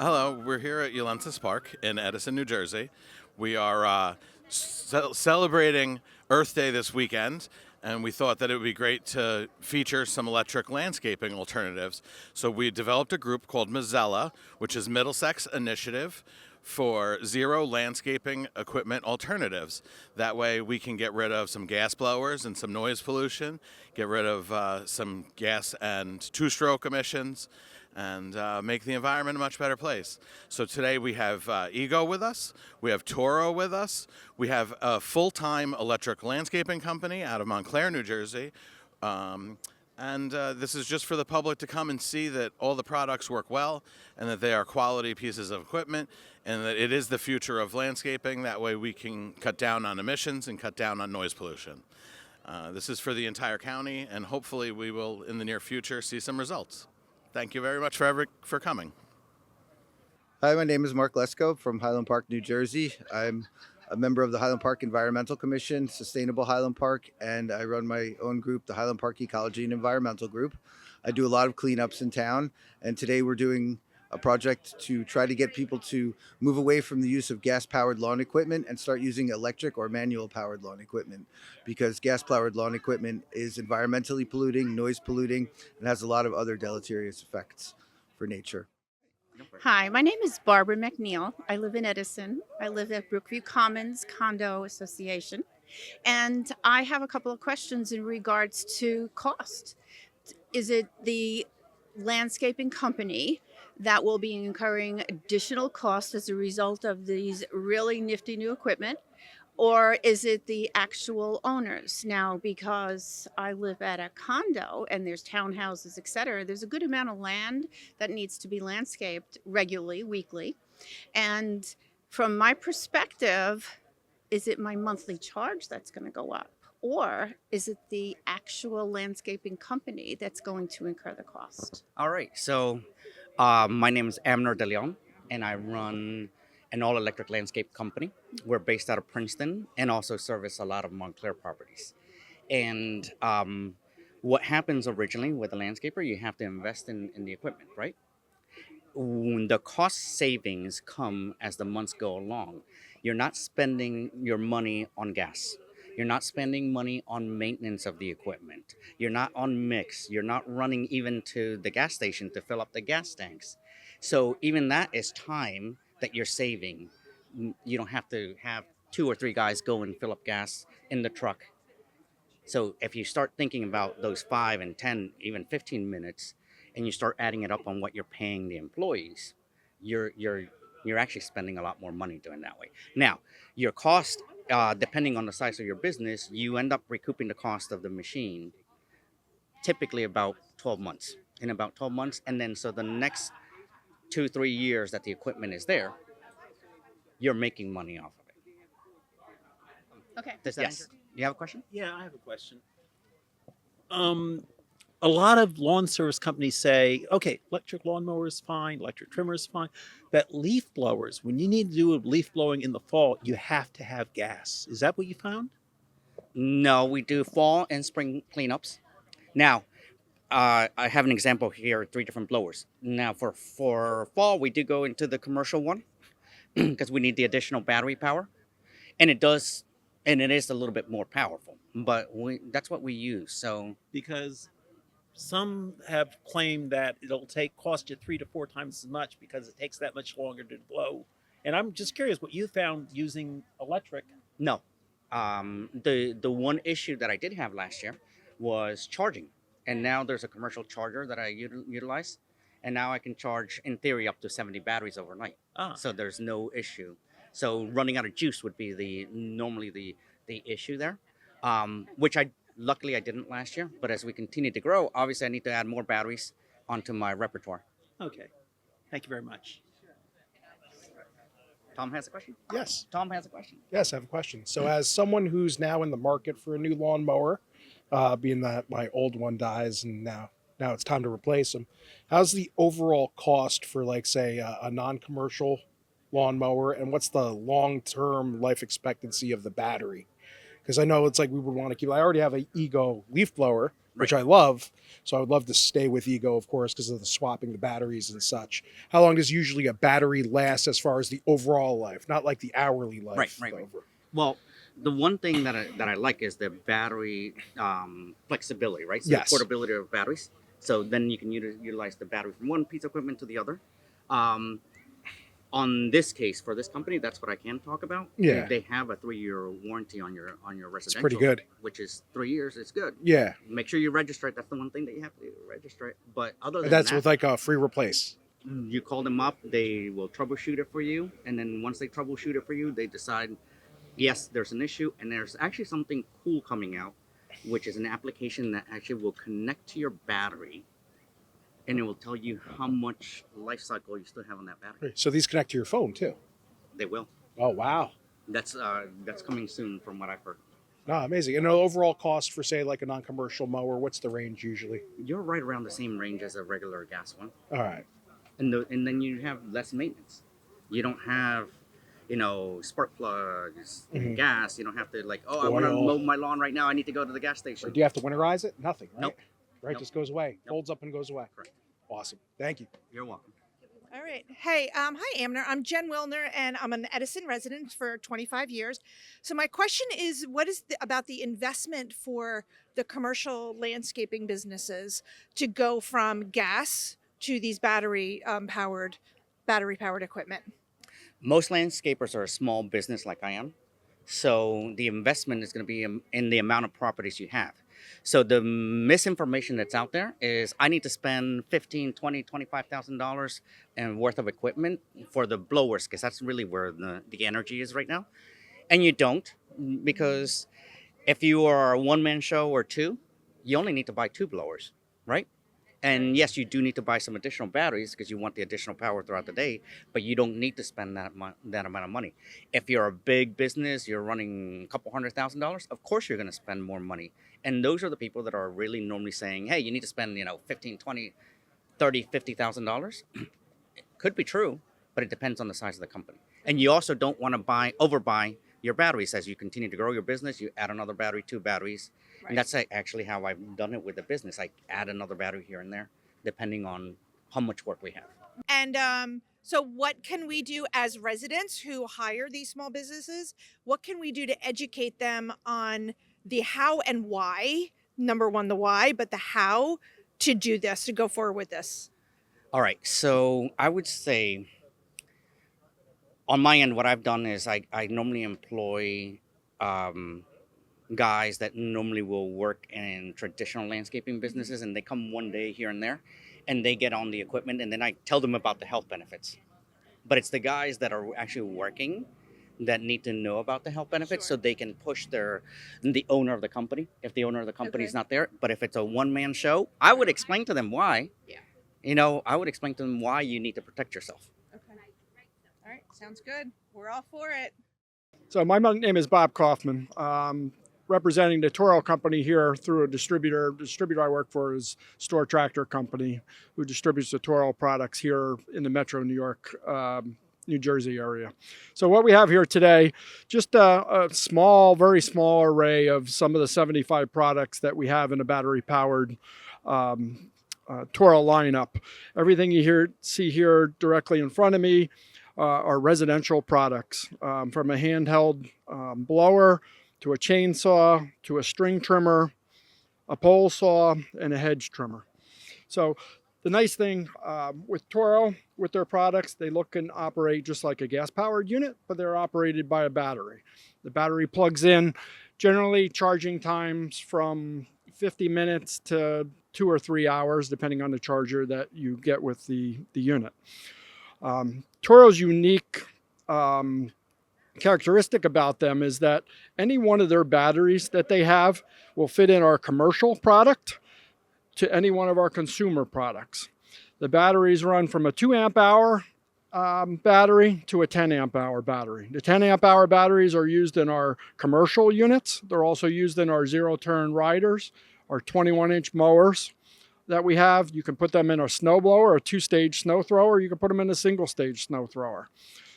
Hello, we're here at Ulensis Park in Edison, New Jersey. We are celebrating Earth Day this weekend, and we thought that it would be great to feature some electric landscaping alternatives. So we developed a group called Mozilla, which is Middlesex Initiative for Zero Landscaping Equipment Alternatives. That way we can get rid of some gas blowers and some noise pollution, get rid of some gas and two-stroke emissions, and make the environment a much better place. So today we have Ego with us, we have Toro with us, we have a full-time electric landscaping company out of Montclair, New Jersey. And this is just for the public to come and see that all the products work well and that they are quality pieces of equipment and that it is the future of landscaping. That way we can cut down on emissions and cut down on noise pollution. This is for the entire county, and hopefully we will, in the near future, see some results. Thank you very much for coming. Hi, my name is Mark Lesko from Highland Park, New Jersey. I'm a member of the Highland Park Environmental Commission, Sustainable Highland Park, and I run my own group, the Highland Park Ecology and Environmental Group. I do a lot of cleanups in town, and today we're doing a project to try to get people to move away from the use of gas-powered lawn equipment and start using electric or manual-powered lawn equipment, because gas-powered lawn equipment is environmentally polluting, noise polluting, and has a lot of other deleterious effects for nature. Hi, my name is Barbara McNeil. I live in Edison. I live at Brookview Commons Condo Association. And I have a couple of questions in regards to cost. Is it the landscaping company that will be incurring additional cost as a result of these really nifty new equipment? Or is it the actual owners? Now, because I live at a condo and there's townhouses, et cetera, there's a good amount of land that needs to be landscaped regularly, weekly. And from my perspective, is it my monthly charge that's going to go up? Or is it the actual landscaping company that's going to incur the cost? All right. So, my name is Amner De Leon, and I run an all-electric landscape company. We're based out of Princeton and also service a lot of Montclair properties. And what happens originally with a landscaper, you have to invest in the equipment, right? When the cost savings come as the months go along, you're not spending your money on gas. You're not spending money on maintenance of the equipment. You're not on mix. You're not running even to the gas station to fill up the gas tanks. So even that is time that you're saving. You don't have to have two or three guys go and fill up gas in the truck. So if you start thinking about those 5 and 10, even 15 minutes, and you start adding it up on what you're paying the employees, you're actually spending a lot more money doing that way. Now, your cost, depending on the size of your business, you end up recouping the cost of the machine typically about 12 months. In about 12 months, and then so the next 2-3 years that the equipment is there, you're making money off of it. Okay. Does that answer? You have a question? Yeah, I have a question. A lot of lawn service companies say, okay, electric lawnmower is fine, electric trimmer is fine, but leaf blowers, when you need to do leaf blowing in the fall, you have to have gas. Is that what you found? No, we do fall and spring cleanups. Now, I have an example here, 3 different blowers. Now, for fall, we do go into the commercial one because we need the additional battery power, and it is a little bit more powerful. But that's what we use. So Because some have claimed that it'll cost you 3 to 4 times as much because it takes that much longer to blow. And I'm just curious what you found using electric. no, the one issue that I did have last year was charging, and now there's a commercial charger that I utilize, and now I can charge in theory up to 70 batteries overnight. Ah, So there's no issue. So running out of juice would be normally the issue there, which I luckily I didn't last year. But as we continue to grow, obviously I need to add more batteries onto my repertoire. okay. Thank you very much. Tom has a question. Yes, Tom has a question. yes, I have a question. So, as someone who's now in the market for a new lawnmower, being that my old one dies and now it's time to replace them, how's the overall cost for, like, say, a non-commercial lawnmower, and what's the long-term life expectancy of the battery? Because I know it's like we would want to keep. I already have an Ego leaf blower which I love. So I would love to stay with Ego, of course, because of the swapping the batteries and such. How long does usually a battery last as far as the overall life, not like the hourly life? Right. Well, the one thing that I like is the battery flexibility, right? So Yes. the portability of batteries. So then you can utilize the battery from one piece of equipment to the other. On this case, for this company, that's what I can talk about. Yeah. They have a 3-year warranty on your It's residential. pretty good. Which is 3 years. It's good. Yeah. Make sure you register it. That's the one thing that you have to register it. But other than That's that, with like a free replace. you call them up, they will troubleshoot it for you, and then once they troubleshoot it for you, they decide, yes, there's an issue, and there's actually something cool coming out, which is an application that actually will connect to your battery, and it will tell you how much life cycle you still have on that battery. So these connect to your phone too. They will. Oh, wow. That's coming soon, from what I've heard. No, amazing. And the overall cost for, say, like a non-commercial mower, what's the range usually? You're right around the same range as a regular gas one, All right. and then you have less maintenance. You don't have, spark plugs, Mhm. gas. You don't have to I want to Oil. mow my lawn right now. I need to go to the gas Or station. do you have to winterize it? Nothing, right? Nope. Right, Nope. just goes away. Nope. Folds up and goes away. Correct. Awesome. Thank you. You're welcome. All right. Hey, hi, Amner. I'm Jen Wilner, and I'm an Edison resident for 25 years. So my question is, what is about the investment for the commercial landscaping businesses to go from gas to these battery powered equipment? Most landscapers are a small business like I am. So the investment is going to be in the amount of properties you have. So the misinformation that's out there is I need to spend $15,000, $20,000, $25,000 and worth of equipment for the blowers, because that's really where the energy is right now. And you don't, because if you are a one-man show or two, you only need to buy 2 blowers, right? And yes, you do need to buy some additional batteries because you want the additional power throughout the day, but you don't need to spend that amount of money. If you're a big business, you're running a couple $100,000, of course you're going to spend more money. And those are the people that are really normally saying, hey, you need to spend, $15,000, $20,000, $30,000, $50,000. It could be true, but it depends on the size of the company. And you also don't want to overbuy your batteries. As you continue to grow your business, you add another battery, 2 batteries. Right. And that's actually how I've done it with the business. I add another battery here and there, depending on how much work we have. And so what can we do as residents who hire these small businesses? What can we do to educate them on the how and why? Number one, the why, but the how to do this, to go forward with this. All right. So I would say on my end, what I've done is I normally employ guys that normally will work in traditional landscaping businesses, and they come one day here and there, and they get on the equipment, and then I tell them about the health benefits. But it's the guys that are actually working that need to know about the health benefits, so they can push the owner of the company, if the owner of the company is Okay. not there. But if it's a one-man show, I would explain to them why. Yeah. I would explain to them why you need to protect yourself. Okay. All right. Sounds good. We're all for it. So my name is Bob Kaufman. Representing the Toro Company here through a distributor. The distributor I work for is Store Tractor Company, who distributes the Toro products here in the Metro New York, New Jersey area. So what we have here today, just a small, very small array of some of the 75 products that we have in a battery-powered Toro lineup. Everything you see here directly in front of me are residential products, from a handheld blower to a chainsaw, to a string trimmer, a pole saw, and a hedge trimmer. So the nice thing with Toro, with their products, they look and operate just like a gas-powered unit, but they're operated by a battery. The battery plugs in, generally charging times from 50 minutes to 2 or 3 hours, depending on the charger that you get with the unit. Toro's unique characteristic about them is that any one of their batteries that they have will fit in our commercial product to any one of our consumer products. The batteries run from a 2 amp hour battery to a 10 amp hour battery. The 10 amp hour batteries are used in our commercial units. They're also used in our zero turn riders, our 21-inch mowers that we have. You can put them in a snow blower, a 2-stage snow thrower. You can put them in a single stage snow thrower.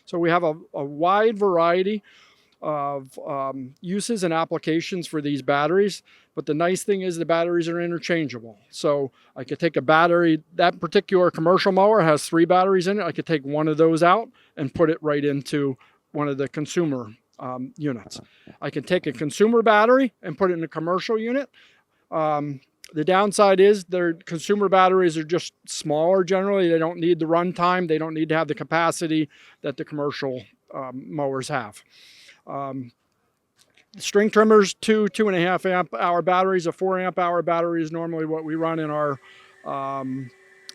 So we have a wide variety of uses and applications for these batteries. But the nice thing is the batteries are interchangeable. So I could take a battery, that particular commercial mower has 3 batteries in it. I could take one of those out and put it right into one of the consumer units. I can take a consumer battery and put it in a commercial unit. The downside is their consumer batteries are just smaller generally. They don't need the runtime. They don't need to have the capacity that the commercial mowers have. String trimmers, 2.5 amp hour batteries. A 4 amp hour battery is normally what we run in our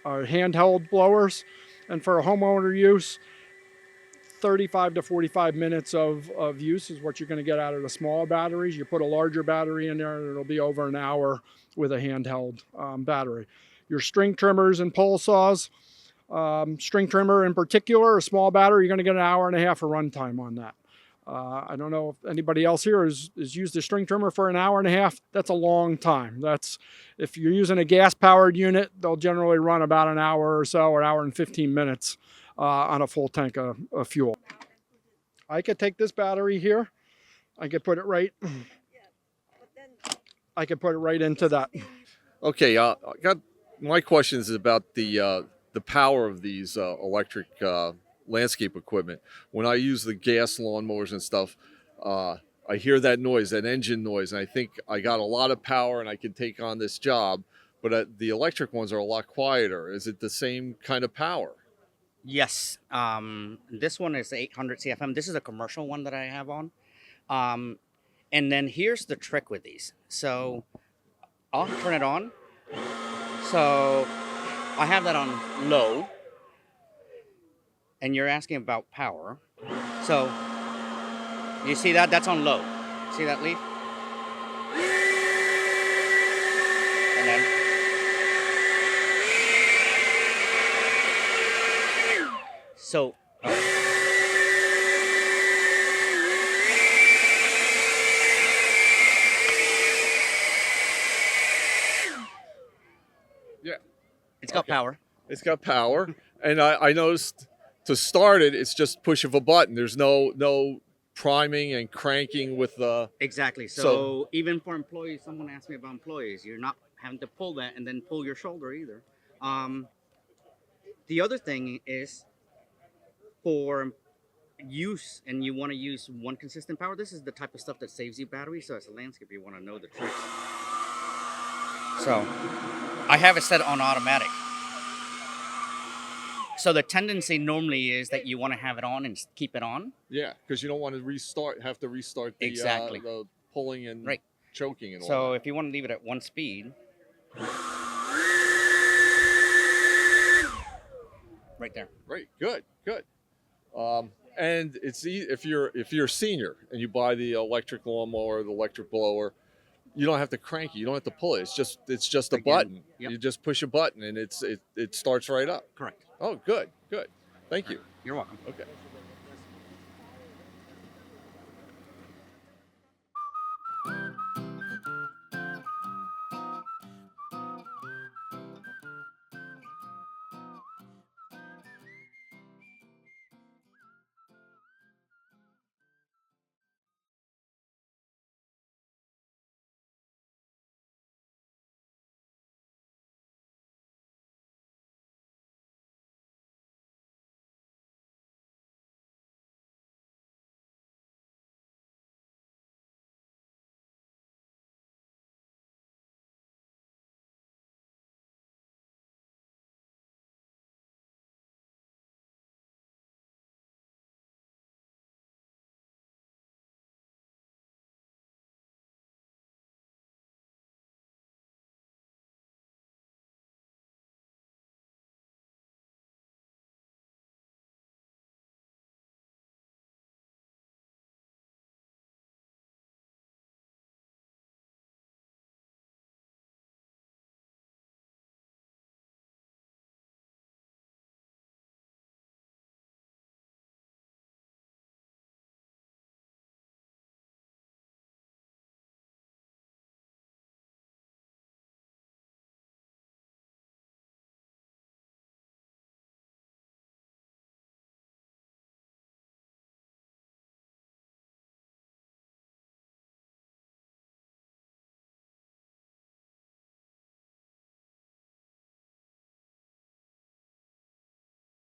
handheld blowers. And for a homeowner use, 35 to 45 minutes of use is what you're going to get out of the smaller batteries. You put a larger battery in there and it'll be over an hour with a handheld battery. Your string trimmers and pole saws, string trimmer in particular, a small battery, you're going to get an hour and a half of runtime on that. I don't know if anybody else here has used a string trimmer for an hour and a half. That's a long time. That's, if you're using a gas powered unit, they'll generally run about an hour or so, or an hour and 15 minutes on a full tank of fuel. I could take this battery here. I could put it right. I could put it right into that. Okay, I got my questions about the power of these electric landscape equipment. When I use the gas lawnmowers and stuff, I hear that noise, that engine noise, and I think I got a lot of power and I can take on this job. But the electric ones are a lot quieter. Is it the same kind of power? Yes. This one is 800 CFM. This is a commercial one that I have on. And then here's the trick with these. So I'll turn it on. So I have that on low. And you're asking about power. So you see that? That's on low. See that leaf? And then so Yeah. It's got power. It's got power. And I noticed to start it, it's just push of a button. There's no priming and cranking with the... Exactly. So even for employees, someone asked me about employees, you're not having to pull that and then pull your shoulder either. The other thing is for use, and you want to use one consistent power, this is the type of stuff that saves you battery. So as a landscaper, you want to know the tricks. So I have it set on automatic. So the tendency normally is that you want to have it on and keep it on. Yeah, because you don't want to have to restart the, Exactly. The pulling and Right. choking and all So that. if you want to leave it at one speed, right there. Right, good. And it's if you're a senior and you buy the electric lawnmower, the electric blower, you don't have to crank it. You don't have to pull it. It's just a Again, button. yep. You just push a button and it starts right up. Correct. Oh, good. Thank you. You're welcome. Okay.